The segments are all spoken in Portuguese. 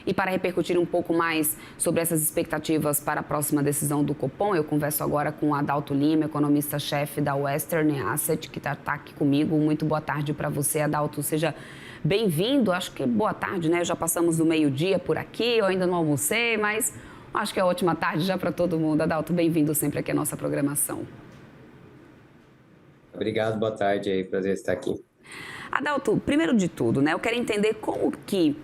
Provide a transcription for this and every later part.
E para repercutir um pouco mais sobre essas expectativas para a próxima decisão do Copom, eu converso agora com Adalto Lima, economista-chefe da Western Asset, que está aqui comigo. Muito boa tarde para você, Adalto. Seja bem-vindo. Acho que boa tarde, né? Já passamos do meio-dia por aqui, eu ainda não almocei, mas acho que é ótima tarde já para todo mundo. Adalto, bem-vindo sempre aqui à nossa programação. Obrigado, boa tarde aí, prazer estar aqui. Adalto, primeiro de tudo, né, eu quero entender como que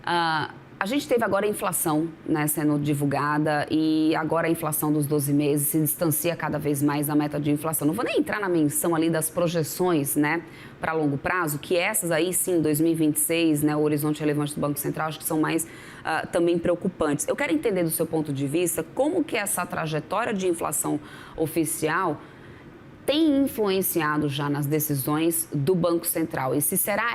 a gente teve agora a inflação, né, sendo divulgada e agora a inflação dos 12 meses se distancia cada vez mais da meta de inflação. Não vou nem entrar na menção ali das projeções, né, para longo prazo, que essas aí sim, 2026, né, o horizonte relevante do Banco Central, acho que são mais também preocupantes. Eu quero entender do seu ponto de vista como que essa trajetória de inflação oficial tem influenciado já nas decisões do Banco Central? E se será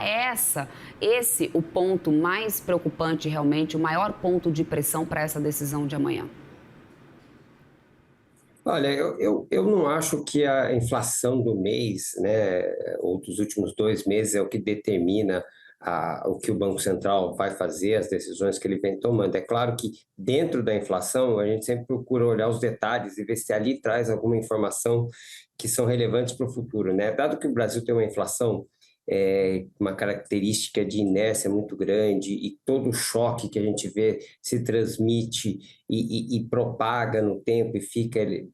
esse o ponto mais preocupante realmente, o maior ponto de pressão para essa decisão de amanhã? Olha, eu não acho que a inflação do mês, né, ou dos últimos 2 meses é o que determina o que o Banco Central vai fazer, as decisões que ele vem tomando. É claro que dentro da inflação a gente sempre procura olhar os detalhes e ver se ali traz alguma informação que são relevantes para o futuro, né? Dado que o Brasil tem uma inflação uma característica de inércia muito grande e todo o choque que a gente vê se transmite e propaga no tempo e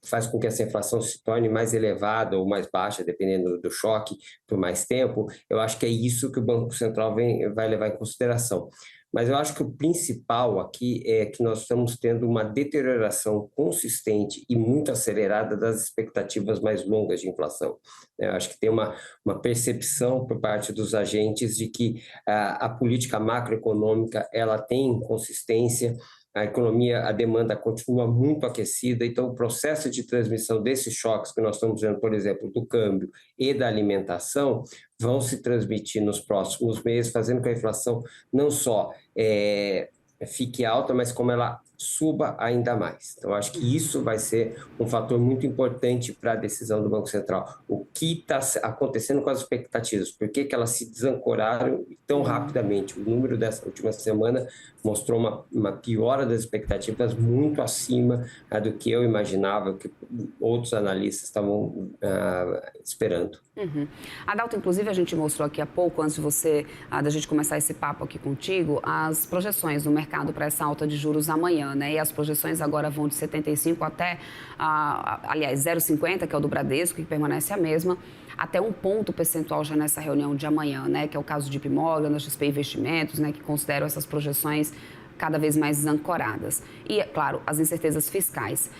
faz com que essa inflação se torne mais elevada ou mais baixa, dependendo do choque, por mais tempo. Eu acho que é isso que o Banco Central vai levar em consideração. Mas eu acho que o principal aqui é que nós estamos tendo uma deterioração consistente e muito acelerada das expectativas mais longas de inflação. Eu acho que tem uma percepção por parte dos agentes de que a política macroeconômica ela tem inconsistência, a economia, a demanda continua muito aquecida, então o processo de transmissão desses choques que nós estamos vendo, por exemplo, do câmbio e da alimentação, vão se transmitir nos próximos meses, fazendo com que a inflação não só fique alta, mas como ela suba ainda mais. Então, acho que isso vai ser um fator muito importante para a decisão do Banco Central. O que está acontecendo com as expectativas? Por que elas se desancoraram tão rapidamente? O número dessa última semana mostrou uma piora das expectativas muito acima do que eu imaginava, que outros analistas estavam esperando. Uhum. Adalto, inclusive a gente mostrou aqui há pouco, antes da gente começar esse papo aqui contigo, as projeções do mercado para essa alta de juros amanhã, né? E as projeções agora vão de 75 até, aliás, 0,50, que é o do Bradesco, que permanece a mesma, até 1 ponto percentual já nessa reunião de amanhã, né? Que é o caso de JP Morgan, da XP Investimentos, né? Que consideram essas projeções cada vez mais desancoradas. E, é claro, as incertezas fiscais.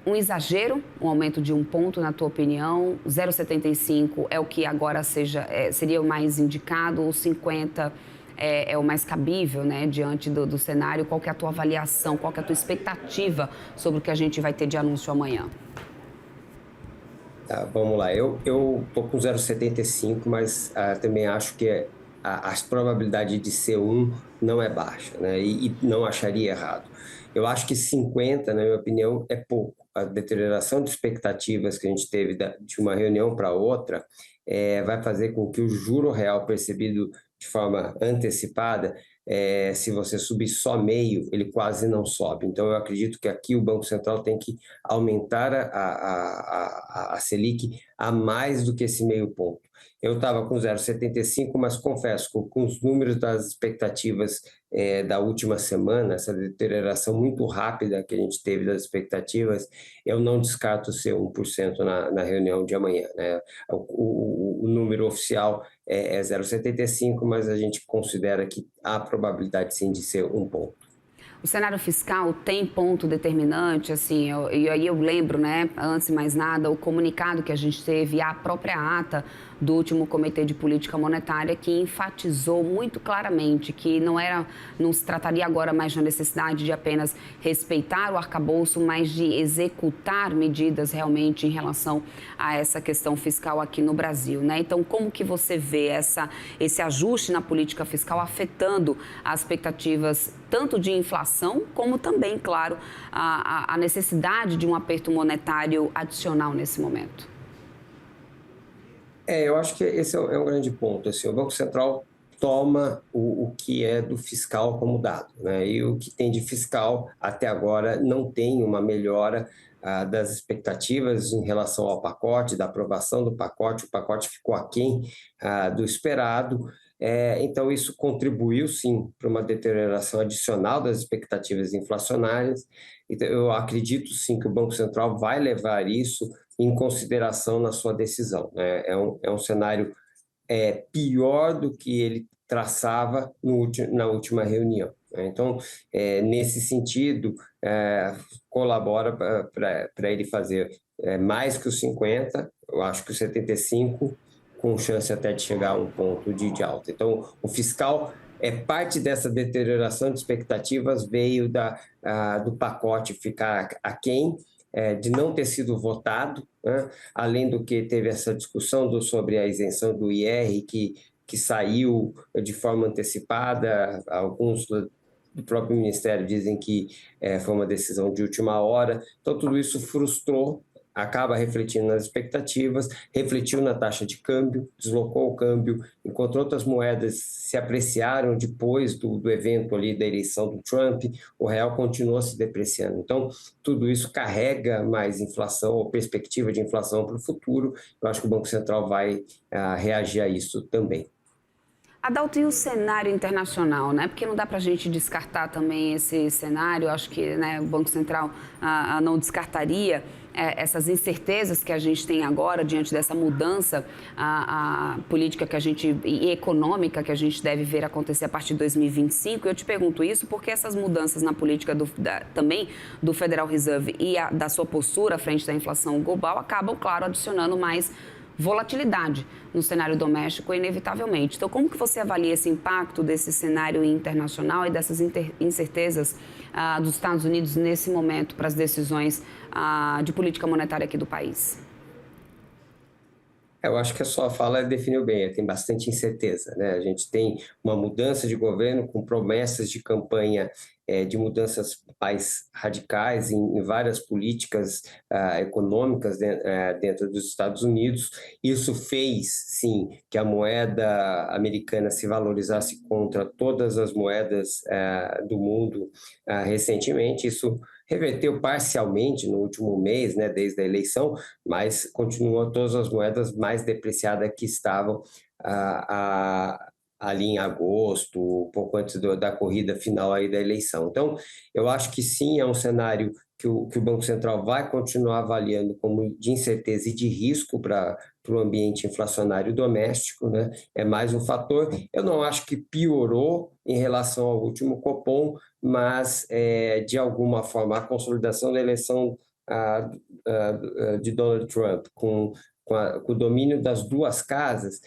Um exagero, um aumento de 1 ponto, na tua opinião? 0,75 é o que agora seria o mais indicado, ou 50 é o mais cabível, né, diante do cenário? Qual que é a tua avaliação, qual que é a tua expectativa sobre o que a gente vai ter de anúncio amanhã? Tá, vamos lá, eu estou com 0,75, mas também acho que a probabilidade de ser 1 não é baixa, né, e não acharia errado. Eu acho que 50, na minha opinião, é pouco. A deterioração de expectativas que a gente teve de uma reunião para outra vai fazer com que o juro real percebido de forma antecipada, se você subir só meio, ele quase não sobe. Então, eu acredito que aqui o Banco Central tem que aumentar a Selic a mais do que esse meio ponto. Eu estava com 0,75, mas confesso, com os números das expectativas da última semana, essa deterioração muito rápida que a gente teve das expectativas, eu não descarto ser 1% na reunião de amanhã, né? O número oficial é 0,75, mas a gente considera que há probabilidade sim de ser 1 ponto. O cenário fiscal tem ponto determinante, assim, e aí eu lembro, né, antes de mais nada, o comunicado que a gente teve, a própria ata do último Comitê de Política Monetária, que enfatizou muito claramente que não se trataria agora mais da necessidade de apenas respeitar o arcabouço, mas de executar medidas realmente em relação a essa questão fiscal aqui no Brasil, né? Então, como que você vê esse ajuste na política fiscal afetando as expectativas tanto de inflação, como também, claro, a necessidade de um aperto monetário adicional nesse momento? Eu acho que esse é um grande ponto. Assim, o Banco Central toma o que é do fiscal como dado, né? E o que tem de fiscal até agora não tem uma melhora das expectativas em relação ao pacote, da aprovação do pacote. O pacote ficou aquém do esperado. Então, isso contribuiu, sim, para uma deterioração adicional das expectativas inflacionárias. Então, eu acredito, sim, que o Banco Central vai levar isso em consideração na sua decisão, né? É um cenário pior do que ele traçava na última reunião, né? Então, nesse sentido, colabora para ele fazer mais que os 50, eu acho que os 75, com chance até de chegar a um ponto de alta. Então, o fiscal parte dessa deterioração de expectativas veio do pacote ficar aquém, de não ter sido votado, né? Além do que teve essa discussão sobre a isenção do IR, que saiu de forma antecipada. Alguns do próprio Ministério dizem que foi uma decisão de última hora. Então, tudo isso frustrou, acaba refletindo nas expectativas, refletiu na taxa de câmbio, deslocou o câmbio, enquanto outras moedas se apreciaram depois do evento ali da eleição do Trump, o real continuou se depreciando. Então, tudo isso carrega mais inflação, ou perspectiva de inflação para o futuro. Eu acho que o Banco Central vai reagir a isso também. Adalto, e o cenário internacional, né? Porque não dá para a gente descartar também esse cenário. Eu acho que, né, o Banco Central não descartaria essas incertezas que a gente tem agora diante dessa mudança política e econômica que a gente deve ver acontecer a partir de 2025. Eu te pergunto isso porque essas mudanças na política também do Federal Reserve e da sua postura à frente da inflação global acabam, claro, adicionando mais volatilidade no cenário doméstico, inevitavelmente. Então, como que você avalia esse impacto desse cenário internacional e dessas incertezas dos Estados Unidos nesse momento para as decisões de política monetária aqui do país? Eu acho que a sua fala definiu bem, tem bastante incerteza, né? A gente tem uma mudança de governo com promessas de campanha de mudanças mais radicais em várias políticas econômicas dentro dos Estados Unidos. Isso fez, sim, que a moeda americana se valorizasse contra todas as moedas do mundo recentemente. Isso reverteu parcialmente no último mês, né, desde a eleição, mas continuam todas as moedas mais depreciadas que estavam ali em agosto, um pouco antes da corrida final aí da eleição. Então, eu acho que sim, é um cenário que o Banco Central vai continuar avaliando como de incerteza e de risco para o ambiente inflacionário doméstico, né? É mais um fator. Eu não acho que piorou em relação ao último Copom, mas, de alguma forma, a consolidação da eleição de Donald Trump com o domínio das duas casas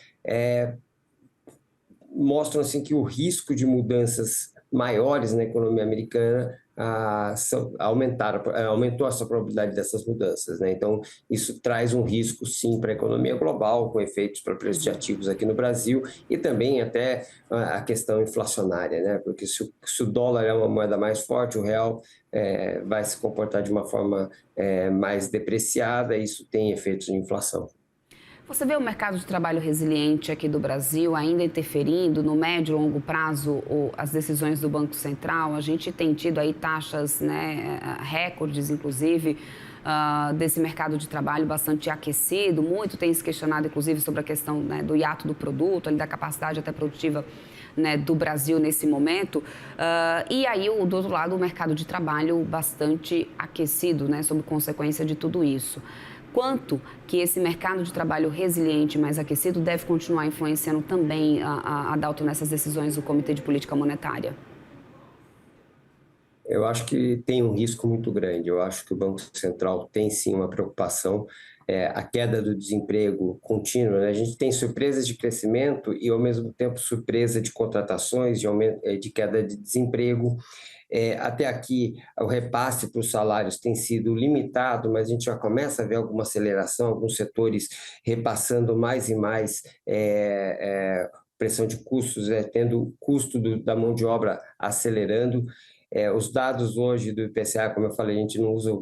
mostram assim, que o risco de mudanças maiores na economia americana aumentou essa probabilidade dessas mudanças, né? Então, isso traz um risco, sim, para a economia global, com efeitos para preços de ativos aqui no Brasil e também até a questão inflacionária, né? Porque se o dólar é uma moeda mais forte, o real vai se comportar de uma forma mais depreciada, e isso tem efeitos de inflação. Você vê o mercado de trabalho resiliente aqui do Brasil ainda interferindo no médio e longo prazo as decisões do Banco Central? A gente tem tido aí taxas, né, recordes, inclusive, desse mercado de trabalho bastante aquecido. Muito tem se questionado, inclusive, sobre a questão, né, do hiato do produto, da capacidade até produtiva, né, do Brasil nesse momento. E aí, do outro lado, o mercado de trabalho bastante aquecido, né, sob consequência de tudo isso. Quanto que esse mercado de trabalho resiliente, mais aquecido, deve continuar influenciando também Adalto nessas decisões do Comitê de Política Monetária? Eu acho que tem um risco muito grande. Eu acho que o Banco Central tem sim uma preocupação. A queda do desemprego contínua, né? A gente tem surpresas de crescimento e, ao mesmo tempo, surpresa de contratações, de queda de desemprego. Até aqui, o repasse para os salários tem sido limitado, mas a gente já começa a ver alguma aceleração, alguns setores repassando mais e mais pressão de custos, tendo o custo da mão de obra acelerando. Os dados hoje do IPCA, como eu falei, a gente não usa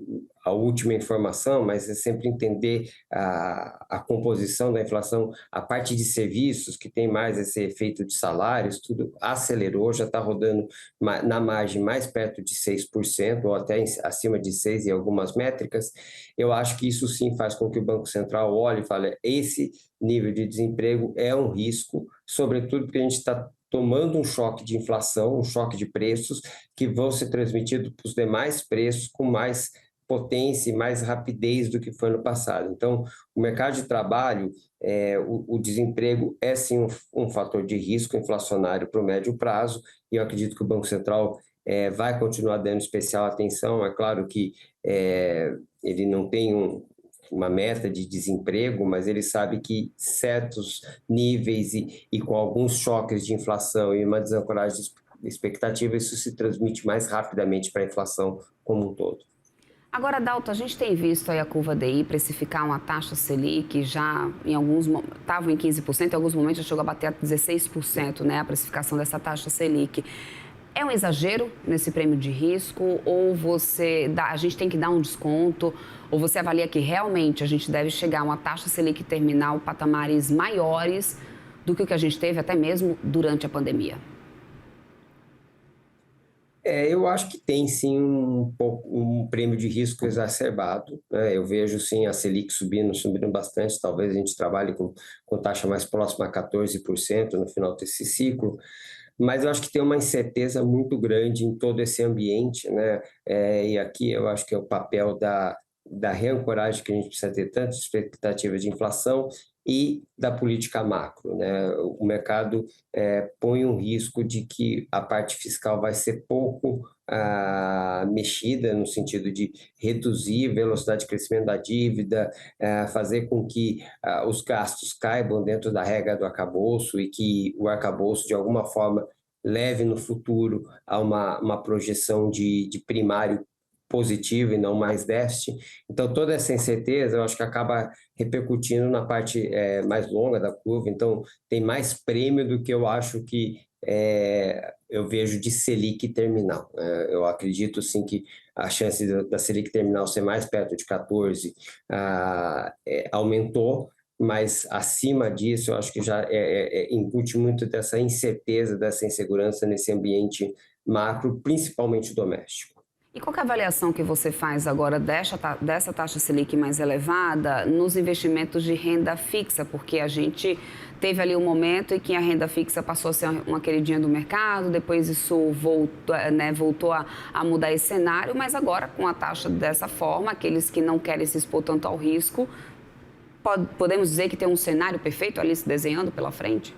a última informação, mas é sempre entender a composição da inflação, a parte de serviços, que tem mais esse efeito de salários, tudo acelerou, já está rodando na margem mais perto de 6%, ou até acima de 6% em algumas métricas. Eu acho que isso sim faz com que o Banco Central olhe e fale, esse nível de desemprego é um risco, sobretudo porque a gente está tomando um choque de inflação, um choque de preços, que vão ser transmitidos para os demais preços com mais potência e mais rapidez do que foi no passado. Então, o mercado de trabalho, o desemprego é sim um fator de risco inflacionário para o médio prazo, e eu acredito que o Banco Central vai continuar dando especial atenção. É claro que ele não tem uma meta de desemprego, mas ele sabe que certos níveis e com alguns choques de inflação e uma desancoragem de expectativa, isso se transmite mais rapidamente para a inflação como um todo. Agora, Dalton, a gente tem visto aí a curva DI precificar uma taxa Selic já em alguns estava em 15%, em alguns momentos já chegou a bater a 16%, né, a precificação dessa taxa Selic. É um exagero nesse prêmio de risco ou a gente tem que dar um desconto ou você avalia que realmente a gente deve chegar a uma taxa Selic terminal patamares maiores do que o que a gente teve até mesmo durante a pandemia? Eu acho que tem sim um prêmio de risco exacerbado, né? Eu vejo sim a Selic subindo bastante, talvez a gente trabalhe com taxa mais próxima a 14% no final desse ciclo, mas eu acho que tem uma incerteza muito grande em todo esse ambiente, né? E aqui eu acho que é o papel da reancoragem que a gente precisa ter, tanto de expectativa de inflação e da política macro, né? O mercado põe um risco de que a parte fiscal vai ser pouco mexida, no sentido de reduzir a velocidade de crescimento da dívida, fazer com que os gastos caibam dentro da regra do arcabouço e que o arcabouço, de alguma forma, leve no futuro a uma projeção de primário positivo e não mais déficit. Então, toda essa incerteza, eu acho que acaba repercutindo na parte mais longa da curva. Então, tem mais prêmio do que eu acho que eu vejo de Selic terminal. Eu acredito, sim, que a chance da Selic terminal ser mais perto de 14 aumentou, mas acima disso, eu acho que já incute muito dessa incerteza, dessa insegurança nesse ambiente macro, principalmente doméstico. E qual que é a avaliação que você faz agora dessa taxa Selic mais elevada nos investimentos de renda fixa? Porque a gente teve ali um momento em que a renda fixa passou a ser uma queridinha do mercado, depois isso voltou a mudar esse cenário, mas agora com a taxa dessa forma, aqueles que não querem se expor tanto ao risco, podemos dizer que tem um cenário perfeito ali se desenhando pela frente?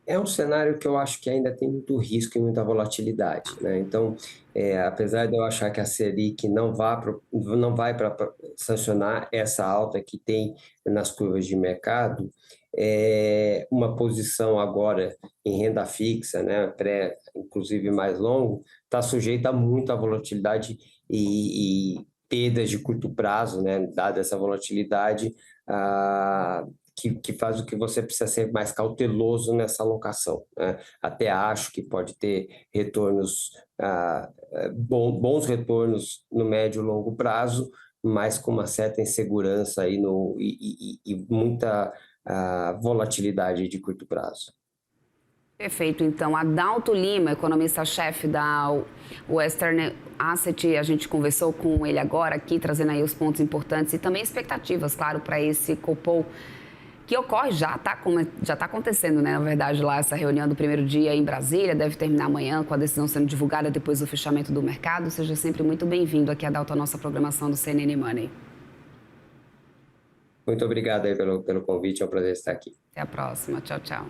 É um cenário que eu acho que ainda tem muito risco e muita volatilidade, né? Então, apesar de eu achar que a Selic não vai para sancionar essa alta que tem nas curvas de mercado, uma posição agora em renda fixa, né, inclusive mais longo, está sujeita a muita volatilidade e perdas de curto prazo, né, dada essa volatilidade, que faz o que você precisa ser mais cauteloso nessa alocação, né? Até acho que pode ter retornos, bons retornos no médio e longo prazo, mas com uma certa insegurança aí e muita volatilidade de curto prazo. Perfeito. Então, Adalto Lima, economista-chefe da Western Asset, a gente conversou com ele agora aqui, trazendo aí os pontos importantes e também expectativas, claro, para esse Copom que ocorre, já está acontecendo, né? Na verdade, lá essa reunião do primeiro dia em Brasília, deve terminar amanhã com a decisão sendo divulgada depois do fechamento do mercado. Seja sempre muito bem-vindo aqui, Adalto, à nossa programação do CNN Money. Muito obrigado aí pelo convite, é um prazer estar aqui. Até a próxima. Tchau, tchau.